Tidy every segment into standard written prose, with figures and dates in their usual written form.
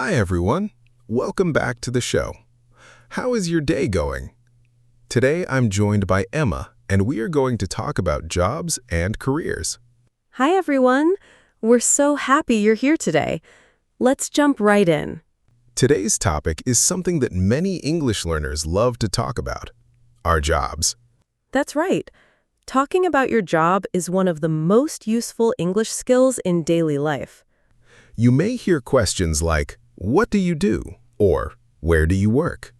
Hi everyone, welcome back to the show. How is your day going? Today I'm joined by Emma, and we are going to talk about jobs and careers. Hi, everyone. We're so happy you're here today. Let's jump right in. Today's topic is something that many English learners love to talk about, our jobs. That's right. Talking about your job is one of the most useful English skills in daily life. You may hear questions like, what do you do? Or, where do you work?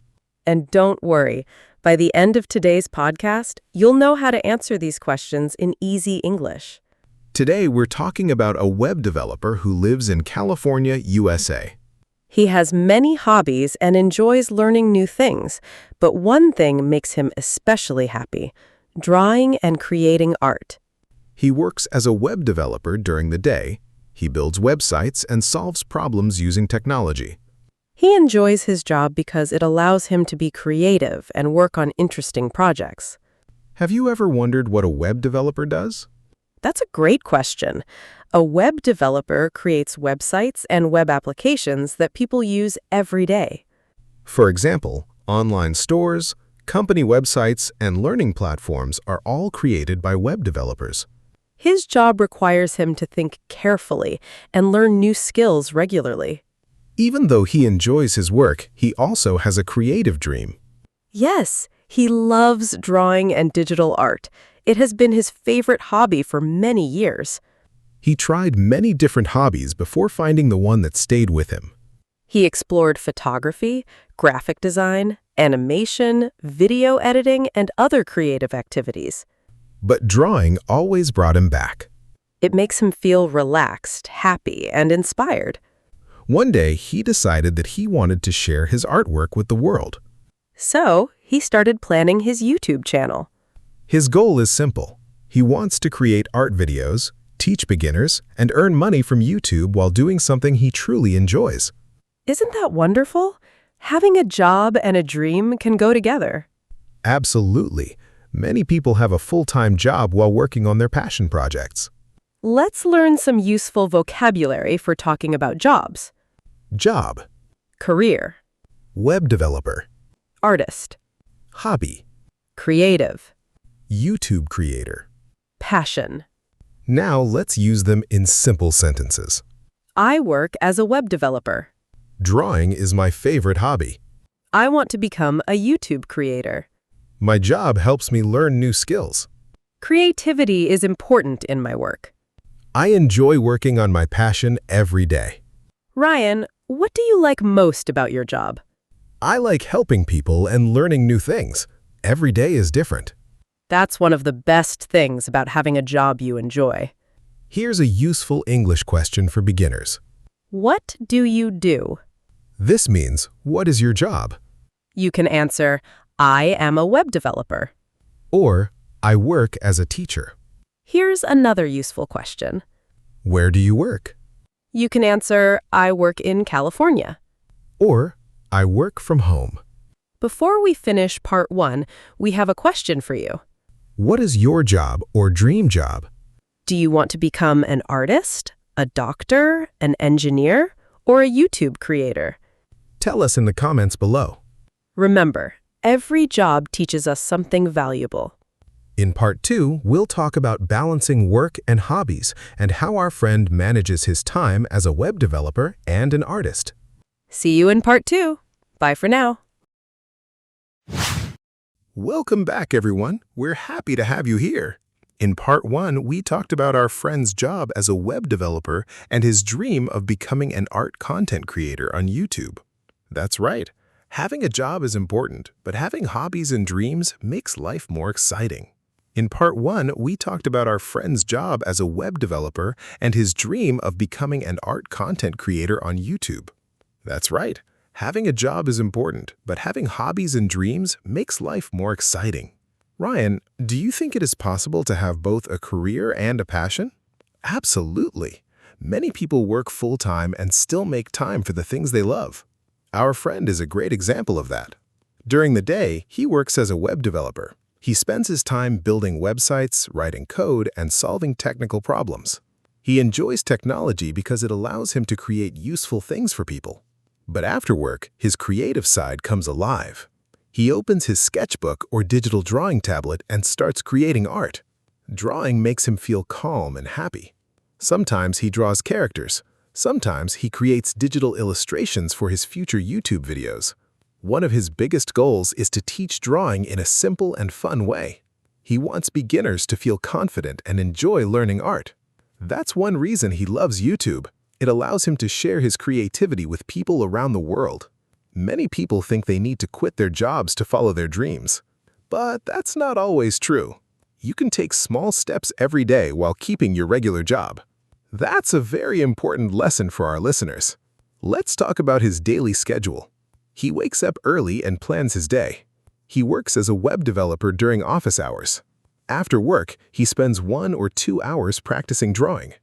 And don't worry, by the end of today's podcast, you'll know how to answer these questions in easy English. Today we're talking about a web developer who lives in California, USA. He has many hobbies and enjoys learning new things, but one thing makes him especially happy: drawing and creating art. He works as a web developer during the day. He builds websites and solves problems using technology. He enjoys his job because it allows him to be creative and work on interesting projects. Have you ever wondered what a web developer does? That's a great question. A web developer creates websites and web applications that people use every day. For example, online stores, company websites, and learning platforms are all created by web developers. His job requires him to think carefully and learn new skills regularly. Even though he enjoys his work, he also has a creative dream. Yes, he loves drawing and digital art. It has been his favorite hobby for many years. He tried many different hobbies before finding the one that stayed with him. He explored photography, graphic design, animation, video editing, and other creative activities. But drawing always brought him back. It makes him feel relaxed, happy, and inspired. One day, he decided that he wanted to share his artwork with the world. So, he started planning his YouTube channel. His goal is simple. He wants to create art videos, teach beginners, and earn money from YouTube while doing something he truly enjoys. Isn't that wonderful? Having a job and a dream can go together. Absolutely. Many people have a full-time job while working on their passion projects. Let's learn some useful vocabulary for talking about jobs. Job, Career, web developer, artist, hobby, creative, YouTube creator. passion. Now let's use them in simple sentences. I work as a web developer. Drawing is my favorite hobby. I want to become a YouTube creator. My job helps me learn new skills. Creativity is important in my work. I enjoy working on my passion every day. Ryan, what do you like most about your job? I like helping people and learning new things. Every day is different. That's one of the best things about having a job you enjoy. Here's a useful English question for beginners. What do you do? This means, what is your job? You can answer, I am a web developer. Or, I work as a teacher. Here's another useful question. Where do you work? You can answer, I work in California. Or, I work from home. Before we finish part 1, we have a question for you. What is your job or dream job? Do you want to become an artist, a doctor, an engineer, or a YouTube creator? Tell us in the comments below. Remember, every job teaches us something valuable. In part 2, we'll talk about balancing work and hobbies and how our friend manages his time as a web developer and an artist. See you in part 2. Bye for now. Welcome back, everyone. We're happy to have you here. In part 1, we talked about our friend's job as a web developer and his dream of becoming an art content creator on YouTube. That's right. Having a job is important, but having hobbies and dreams makes life more exciting. In part 1, we talked about our friend's job as a web developer and his dream of becoming an art content creator on YouTube. That's right. Having a job is important, but having hobbies and dreams makes life more exciting. Ryan, do you think it is possible to have both a career and a passion? Absolutely. Many people work full-time and still make time for the things they love. Our friend is a great example of that. During the day, he works as a web developer. He spends his time building websites, writing code, and solving technical problems. He enjoys technology because it allows him to create useful things for people. But after work, his creative side comes alive. He opens his sketchbook or digital drawing tablet and starts creating art. Drawing makes him feel calm and happy. Sometimes he draws characters. Sometimes he creates digital illustrations for his future YouTube videos. One of his biggest goals is to teach drawing in a simple and fun way. He wants beginners to feel confident and enjoy learning art. That's one reason he loves YouTube. It allows him to share his creativity with people around the world. Many people think they need to quit their jobs to follow their dreams. But that's not always true. You can take small steps every day while keeping your regular job. That's a very important lesson for our listeners. Let's talk about his daily schedule. He wakes up early and plans his day. He works as a web developer during office hours. After work, he spends 1 or 2 hours practicing drawing.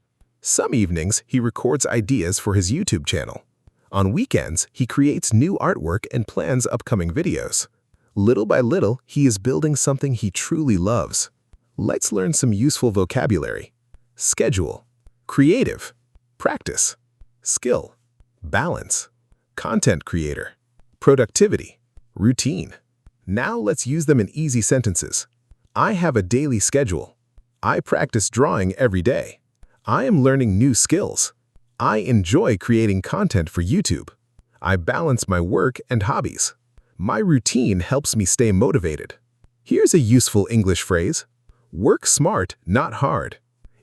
Some evenings, he records ideas for his YouTube channel. On weekends, he creates new artwork and plans upcoming videos. Little by little, he is building something he truly loves. Let's learn some useful vocabulary. Schedule, creative, practice, skill, balance, content creator, productivity, routine. Now let's use them in easy sentences. I have a daily schedule. I practice drawing every day. I am learning new skills. I enjoy creating content for YouTube. I balance my work and hobbies. My routine helps me stay motivated. Here's a useful English phrase. Work smart, not hard.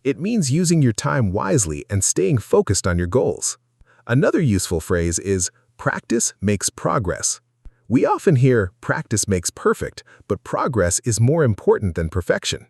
It means using your time wisely and staying focused on your goals. Another useful phrase is practice makes progress. We often hear practice makes perfect, but progress is more important than perfection.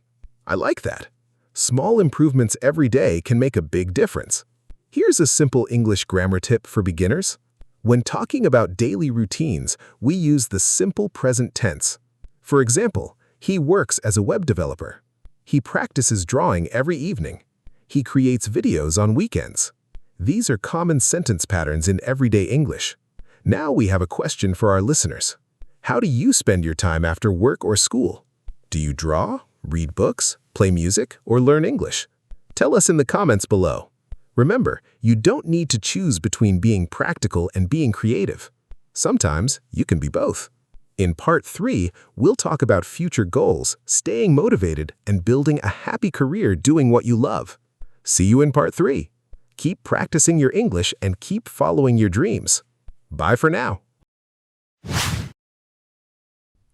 I like that. Small improvements every day can make a big difference. Here's a simple English grammar tip for beginners. When talking about daily routines, we use the simple present tense. For example, he works as a web developer. He practices drawing every evening. He creates videos on weekends. These are common sentence patterns in everyday English. Now we have a question for our listeners. How do you spend your time after work or school? Do you draw, read books, play music, or learn English? Tell us in the comments below. Remember, you don't need to choose between being practical and being creative. Sometimes you can be both. In Part 3, we'll talk about future goals, staying motivated, and building a happy career doing what you love. See you in Part 3. Keep practicing your English and keep following your dreams. Bye for now.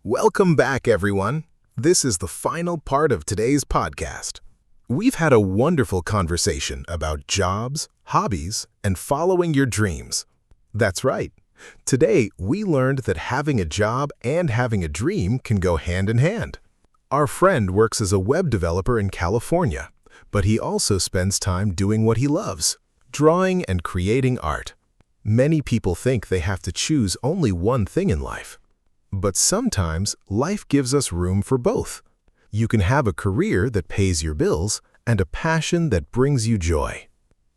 Welcome back, everyone. This is the final part of today's podcast. We've had a wonderful conversation about jobs, hobbies, and following your dreams. That's right. Today, we learned that having a job and having a dream can go hand in hand. Our friend works as a web developer in California, but he also spends time doing what he loves, drawing and creating art. Many people think they have to choose only one thing in life. But sometimes, life gives us room for both. You can have a career that pays your bills and a passion that brings you joy.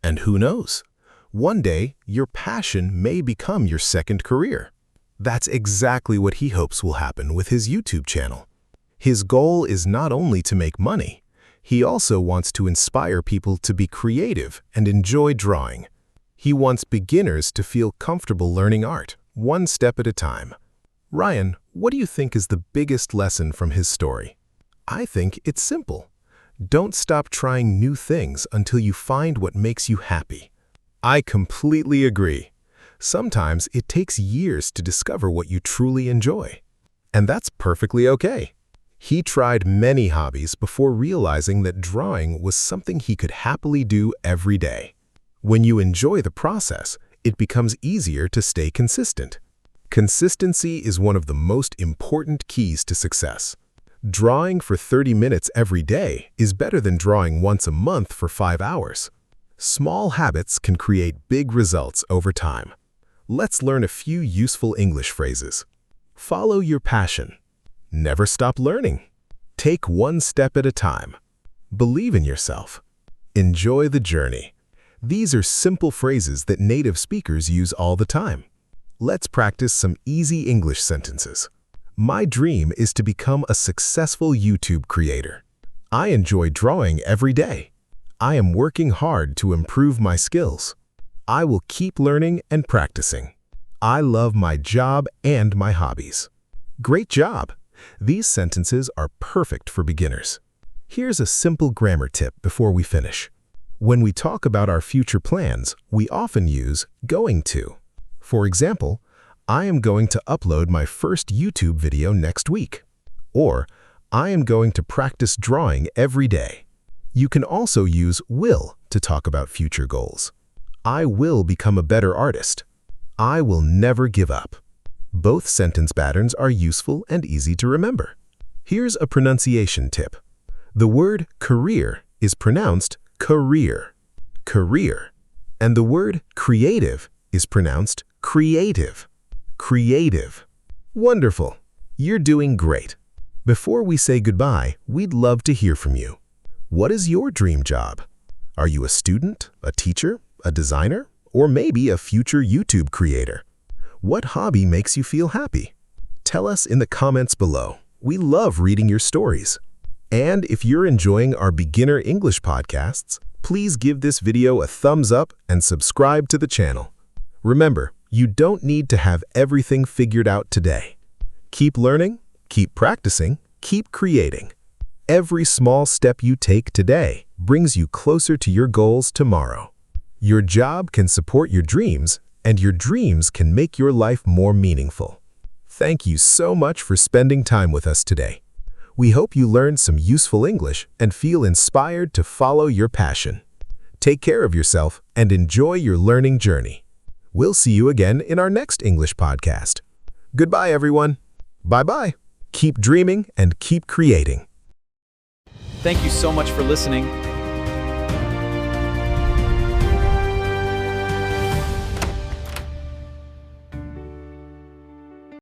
And who knows? One day, your passion may become your second career. That's exactly what he hopes will happen with his YouTube channel. His goal is not only to make money, he also wants to inspire people to be creative and enjoy drawing. He wants beginners to feel comfortable learning art, one step at a time. Ryan, what do you think is the biggest lesson from his story? I think it's simple. Don't stop trying new things until you find what makes you happy. I completely agree. Sometimes it takes years to discover what you truly enjoy. And that's perfectly okay. He tried many hobbies before realizing that drawing was something he could happily do every day. When you enjoy the process, it becomes easier to stay consistent. Consistency is one of the most important keys to success. Drawing for 30 minutes every day is better than drawing once a month for 5 hours. Small habits can create big results over time. Let's learn a few useful English phrases. Follow your passion. Never stop learning. Take one step at a time. Believe in yourself. Enjoy the journey. These are simple phrases that native speakers use all the time. Let's practice some easy English sentences. My dream is to become a successful YouTube creator. I enjoy drawing every day. I am working hard to improve my skills. I will keep learning and practicing. I love my job and my hobbies. Great job! These sentences are perfect for beginners. Here's a simple grammar tip before we finish. When we talk about our future plans, we often use going to. For example, I am going to upload my first YouTube video next week. Or, I am going to practice drawing every day. You can also use will to talk about future goals. I will become a better artist. I will never give up. Both sentence patterns are useful and easy to remember. Here's a pronunciation tip. The word career is pronounced career, career, and the word creative is pronounced creative, creative. Wonderful! You're doing great. Before we say goodbye, we'd love to hear from you. What is your dream job? Are you a student, a teacher, a designer, or maybe a future YouTube creator? What hobby makes you feel happy? Tell us in the comments below. We love reading your stories. And if you're enjoying our beginner English podcasts, please give this video a thumbs up and subscribe to the channel. Remember, you don't need to have everything figured out today. Keep learning, keep practicing, keep creating. Every small step you take today brings you closer to your goals tomorrow. Your job can support your dreams, and your dreams can make your life more meaningful. Thank you so much for spending time with us today. We hope you learned some useful English and feel inspired to follow your passion. Take care of yourself and enjoy your learning journey. We'll see you again in our next English podcast. Goodbye, everyone. Bye-bye. Keep dreaming and keep creating. Thank you so much for listening.